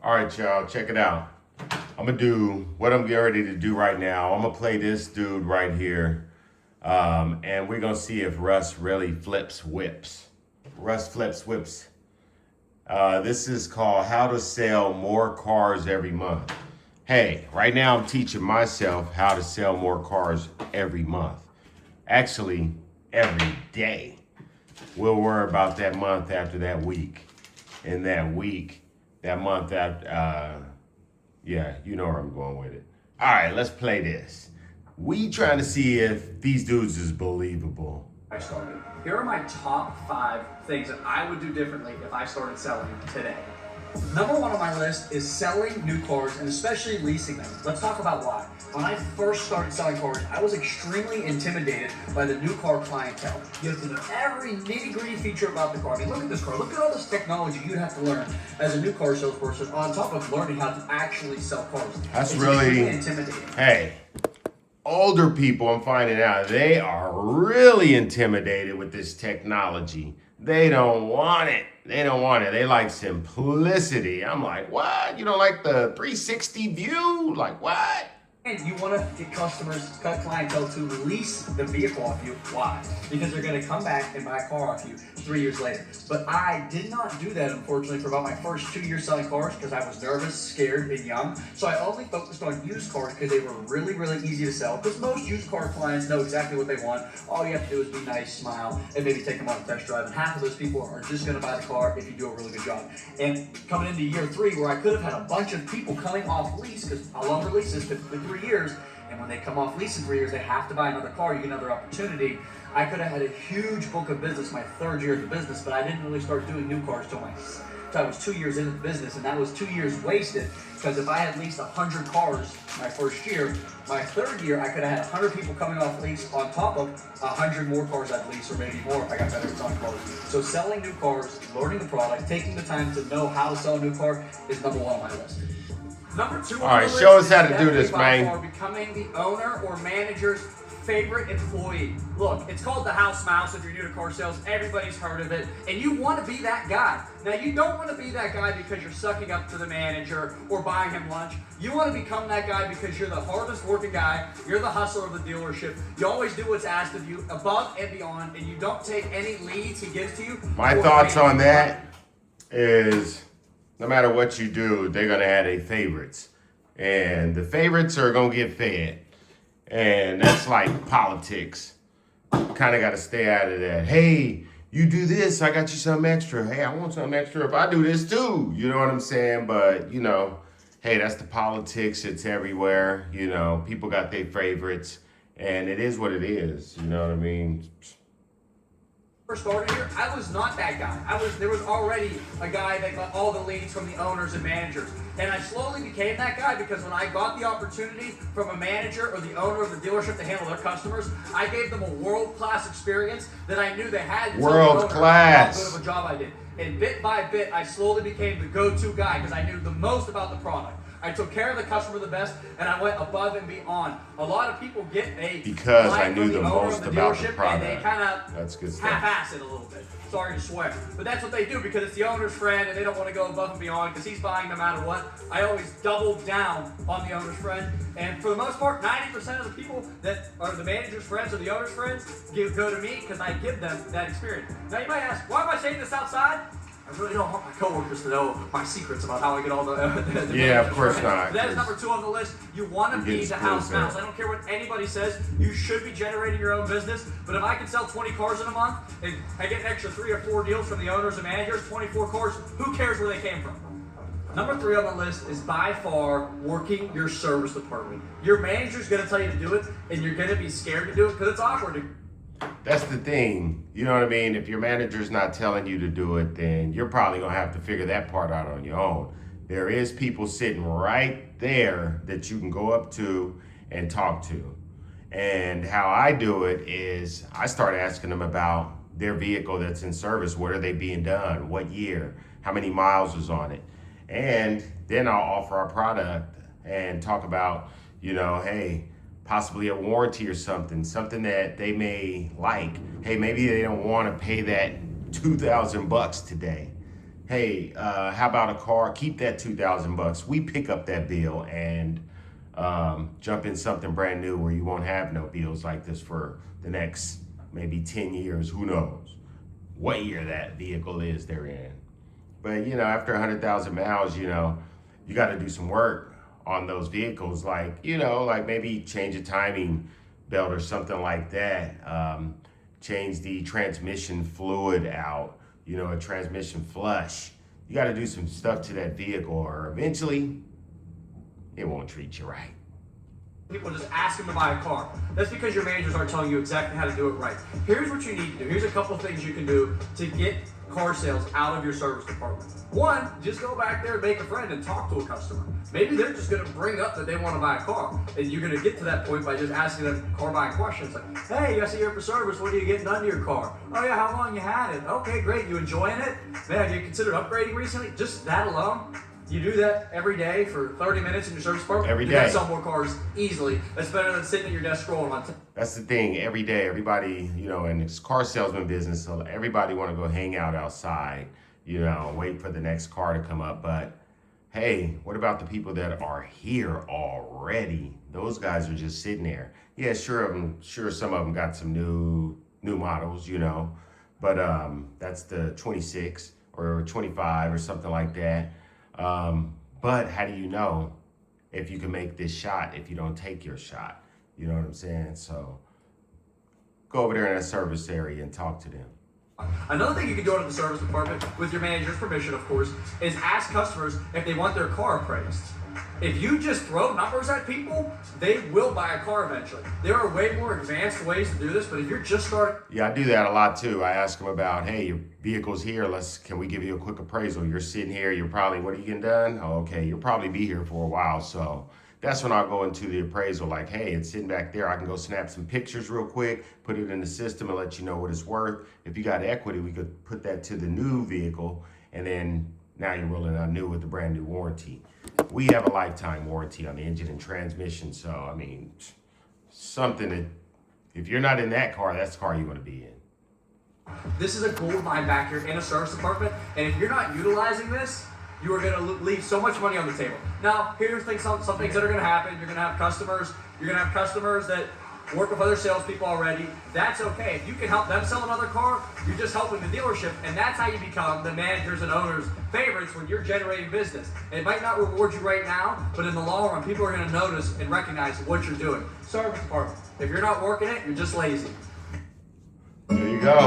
All right, y'all, check it out. I'm gonna do what I'm getting ready to do right now. I'm gonna play this dude right here, and we're gonna see if Russ really flips whips. Russ Flips Whips. This is called How to Sell More Cars Every Month. Hey, right now I'm teaching myself how to sell more cars every month. Actually, every day. We'll worry about that month after that week. And that week, that month after, yeah, you know where I'm going with it. All right, let's play this. We trying to see if these dudes is believable. I started. Here are my top 5 things that I would do differently if I started selling today. Number 1 on my list is selling new cars and especially leasing them. Let's talk about why. When I first started selling cars, I was extremely intimidated by the new car clientele. You have to know every nitty-gritty feature about the car. I mean, look at this car. Look at all this technology you'd have to learn as a new car salesperson on top of learning how to actually sell cars. That's it's really intimidating. Hey, older people, I'm finding out, they are really intimidated with this technology. They don't want it. They don't want it. They like simplicity. I'm like, what? You don't like the 360 view? Like, what? And you want to get clientele to lease the vehicle off you. Why? Because they're going to come back and buy a car off you 3 years later. But I did not do that, unfortunately, for about my first 2 years selling cars because I was nervous, scared, and young. So I only focused on used cars because they were really, really easy to sell. Because most used car clients know exactly what they want. All you have to do is be nice, smile, and maybe take them on a test drive. And half of those people are just going to buy the car if you do a really good job. And coming into year 3, where I could have had a bunch of people coming off lease, because a longer lease is typically 3 years, and when they come off lease in 3 years, they have to buy another car. You get another opportunity. I could have had a huge book of business my 3rd year of the business, but I didn't really start doing new cars till I was 2 years into the business, and that was 2 years wasted, because if I had leased 100 cars my first year, my 3rd year I could have had 100 people coming off lease on top of 100 more cars I'd lease, or maybe more if I got better at selling cars. So selling new cars, learning the product, taking the time to know how to sell a new car is number 1 on my list. Number 2 on All right, the show list us how is to do this, definitely by man. far becoming the owner or manager's favorite employee. Look, it's called the house mouse. If you're new to car sales, everybody's heard of it, and you want to be that guy. Now, you don't want to be that guy because you're sucking up to the manager or buying him lunch. You want to become that guy because you're the hardest working guy. You're the hustler of the dealership. You always do what's asked of you, above and beyond, and you don't take any leads he gives to you. My thoughts on that is, no matter what you do, they're gonna have their favorites, and the favorites are gonna get fed, and that's like politics. Kind of got to stay out of that. Hey, you do this, I got you something extra. Hey, I want something extra if I do this too. You know what I'm saying? But hey, that's the politics. It's everywhere. People got their favorites, and it is what it is. You know what I mean? First started here, I was not that guy. There was already a guy that got all the leads from the owners and managers. And I slowly became that guy because when I got the opportunity from a manager or the owner of the dealership to handle their customers, I gave them a world-class experience that I knew they had. World-class. How good of a job I did. And bit by bit, I slowly became the go-to guy because I knew the most about the product. I took care of the customer the best, and I went above and beyond. A lot of people get because I knew the most about the product. And they kind of half-ass it a little bit. Sorry to swear, but that's what they do because it's the owner's friend, and they don't want to go above and beyond because he's buying no matter what. I always doubled down on the owner's friend, and for the most part, 90% of the people that are the manager's friends or the owner's friends go to me because I give them that experience. Now you might ask, why am I saying this outside? I really don't want my coworkers to know my secrets about how I get all the yeah, of course not. That is number 2 on the list. You want to be the house mouse. I don't care what anybody says. You should be generating your own business. But if I can sell 20 cars in a month and I get an extra 3 or 4 deals from the owners and managers, 24 cars, who cares where they came from? Number 3 on the list is by far working your service department. Your manager's going to tell you to do it, and you're going to be scared to do it because it's awkward. That's the thing. You know what I mean? If your manager's not telling you to do it, then you're probably going to have to figure that part out on your own. There is people sitting right there that you can go up to and talk to. And how I do it is I start asking them about their vehicle that's in service. What are they being done? What year? How many miles is on it? And then I'll offer our product and talk about, hey, possibly a warranty or something that they may like. Hey, maybe they don't want to pay that $2,000 today. hey, how about a car? Keep that $2,000. We pick up that bill and jump in something brand new where you won't have no bills like this for the next maybe 10 years. Who knows what year that vehicle is they're in. But after 100,000 miles, you got to do some work on those vehicles, like like maybe change a timing belt or something like that. Change the transmission fluid out. A transmission flush. You got to do some stuff to that vehicle, or eventually it won't treat you right. People just ask them to buy a car. That's because your managers aren't telling you exactly how to do it right. Here's what you need to do. Here's a couple things you can do to get car sales out of your service department. One, just go back there and make a friend and talk to a customer. Maybe they're just going to bring up that they want to buy a car, and you're going to get to that point by just asking them car buying questions like, hey, I see you're for service. What are you getting done to your car? Oh yeah, how long you had it? Okay, great. You enjoying it? Man, have you considered upgrading recently? Just that alone. You do that every day for 30 minutes in your service department. Every day. You can sell more cars easily. That's better than sitting at your desk scrolling on. That's the thing. Every day, everybody, in this car salesman business, so everybody want to go hang out outside, wait for the next car to come up. But hey, what about the people that are here already? Those guys are just sitting there. Yeah, sure, some of them got some new models, but that's the 26 or 25 or something like that. But how do you know if you can make this shot if you don't take your shot? You know what I'm saying? So go over there in that service area and talk to them. Another thing you can do out of the service department, with your manager's permission, of course, is ask customers if they want their car appraised. If you just throw numbers at people, they will buy a car eventually. There are way more advanced ways to do this, but if you're just starting... Yeah, I do that a lot too. I ask them about, hey, your vehicle's here. Can we give you a quick appraisal? You're sitting here. You're probably, what are you getting done? Oh, okay, you'll probably be here for a while. So that's when I'll go into the appraisal. Like, hey, it's sitting back there. I can go snap some pictures real quick, put it in the system and let you know what it's worth. If you got equity, we could put that to the new vehicle, and then now you're rolling out new with the brand new warranty. We have a lifetime warranty on the engine and transmission. So, I mean, something that if you're not in that car, that's the car you want to be in. This is a gold mine back here in a service department. And if you're not utilizing this, you are going to leave so much money on the table. Now, here's some things that are going to happen. You're going to have customers. You're going to have customers that work with other salespeople already. That's okay. If you can help them sell another car, you're just helping the dealership, and that's how you become the managers and owners' favorites when you're generating business. It might not reward you right now, but in the long run, people are going to notice and recognize what you're doing. Service department. If you're not working it, you're just lazy. There you go.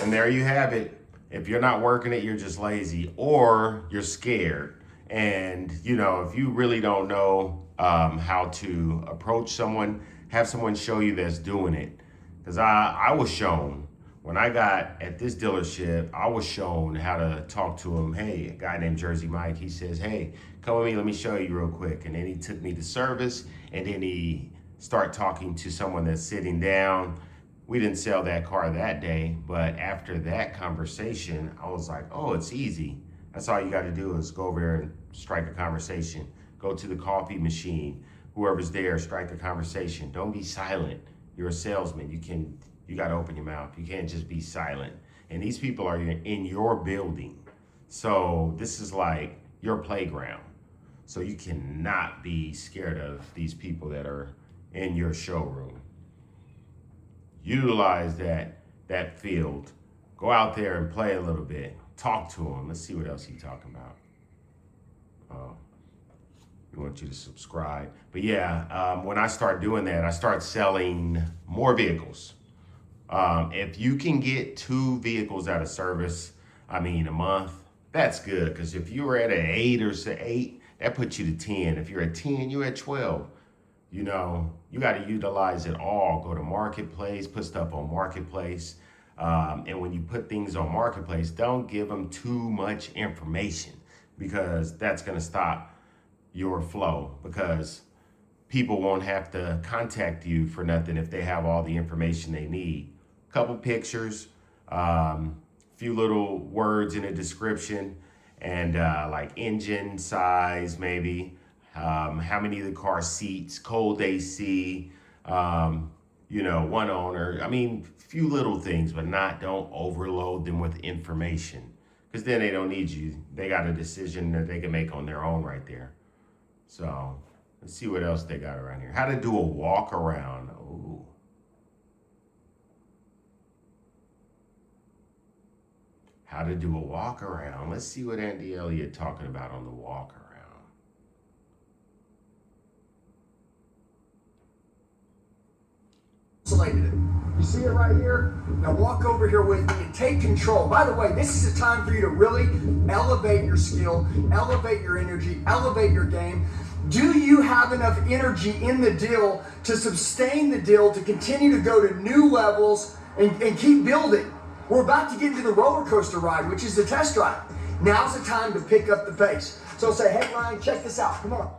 And there you have it. If you're not working it, you're just lazy, or you're scared. And, if you really don't know how to approach someone, have someone show you that's doing it. Because I was shown, when I got at this dealership, I was shown how to talk to him. Hey, a guy named Jersey Mike, he says, hey, come with me, let me show you real quick. And then he took me to service, and then he started talking to someone that's sitting down. We didn't sell that car that day, but after that conversation, I was like, oh, it's easy. That's all you got to do is go over there and strike a conversation. Go to the coffee machine. Whoever's there, strike a conversation. Don't be silent. You're a salesman. You got to open your mouth. You can't just be silent. And these people are in your building. So this is like your playground. So you cannot be scared of these people that are in your showroom. Utilize that field. Go out there and play a little bit. Talk to them. Let's see what else he's talking about. We want you to subscribe. But yeah, when I start doing that, I start selling more vehicles. If you can get 2 vehicles out of service, a month, that's good. Because if you were at an 8 or 8, that puts you to 10. If you're at 10, you're at 12. You got to utilize it all. Go to Marketplace, put stuff on Marketplace. And when you put things on Marketplace, don't give them too much information, because that's going to stop your flow, because people won't have to contact you for nothing if they have all the information they need. Couple pictures, few little words in a description, and like engine size, maybe how many of the car seats, cold AC, one owner. Few little things, but don't overload them with information, because then they don't need you. They got a decision that they can make on their own right there. So let's see what else they got around here. How to do a walk around. Ooh. How to do a walk around. Let's see what Andy Elliott talking about on the walk around. Isolated it. You see it right here? Now walk over here with me and take control. By the way, this is a time for you to really elevate your skill, elevate your energy, elevate your game. Do you have enough energy in the deal to sustain the deal, to continue to go to new levels and keep building? We're about to get into the roller coaster ride, which is the test drive. Now's the time to pick up the pace. So say, hey Ryan, check this out. Come on.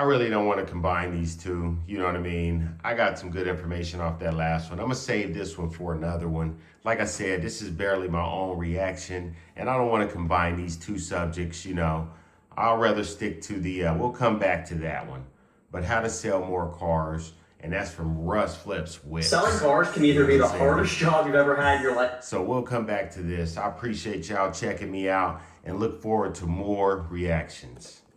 I really don't want to combine these two. You know what I mean? I got some good information off that last one. I'm going to save this one for another one. Like I said, this is barely my own reaction, and I don't want to combine these two subjects, you know. I'll rather stick to the, we'll come back to that one. But how to sell more cars, and that's from Russ Flips Whips. Selling cars can either be the hardest job you've ever had in your life. So we'll come back to this. I appreciate y'all checking me out and look forward to more reactions.